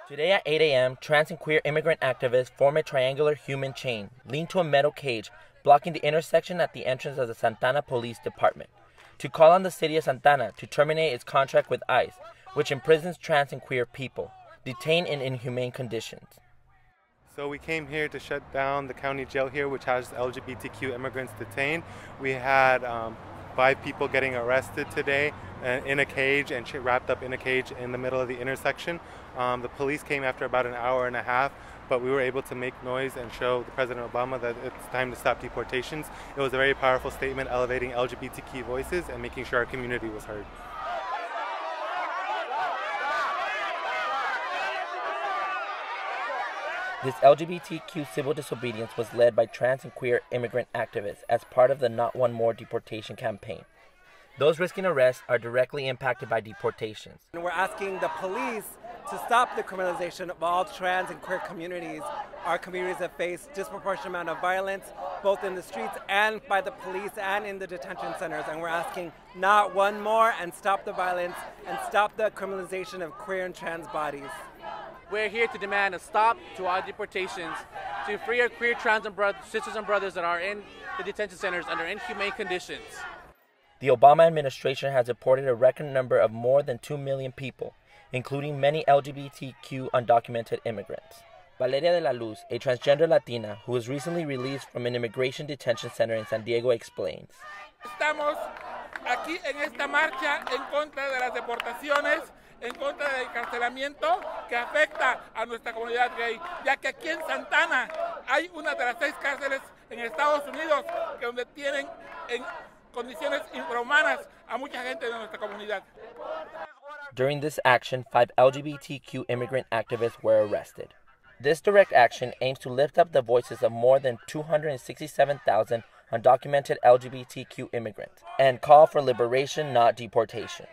Today at 8 a.m., trans and queer immigrant activists form a triangular human chain linked to a metal cage blocking the intersection at the entrance of the Santana Police Department to call on the city of Santana to terminate its contract with ICE, which imprisons trans and queer people, detained in inhumane conditions. So we came here to shut down the county jail here, which has LGBTQ immigrants detained. We had 5 people getting arrested today in a cage and wrapped up in a cage in the middle of the intersection. The police came after about an hour and a half, but we were able to make noise and show the President Obama that it's time to stop deportations. It was a very powerful statement elevating LGBTQ voices and making sure our community was heard. This LGBTQ civil disobedience was led by trans and queer immigrant activists as part of the Not One More Deportation campaign. Those risking arrest are directly impacted by deportations. And we're asking the police to stop the criminalization of all trans and queer communities, our communities that face disproportionate amount of violence, both in the streets and by the police and in the detention centers. And we're asking not one more and stop the violence and stop the criminalization of queer and trans bodies. We're here to demand a stop to all deportations, to free our queer, trans, and sisters and brothers that are in the detention centers under inhumane conditions. The Obama administration has deported a record number of more than 2 million people, including many LGBTQ undocumented immigrants. Valeria de la Luz, a transgender Latina who was recently released from an immigration detention center in San Diego, explains. Estamos aquí en esta marcha en contra de las deportaciones, en contra del encarcelamiento que afecta a nuestra comunidad gay, ya que aquí en Santana hay una de las 6 cárceles en Estados Unidos que donde tienen en condiciones infrahumanas a mucha gente de nuestra comunidad. During this action, 5 LGBTQ immigrant activists were arrested. This direct action aims to lift up the voices of more than 267,000 undocumented LGBTQ immigrants and call for liberation, not deportation.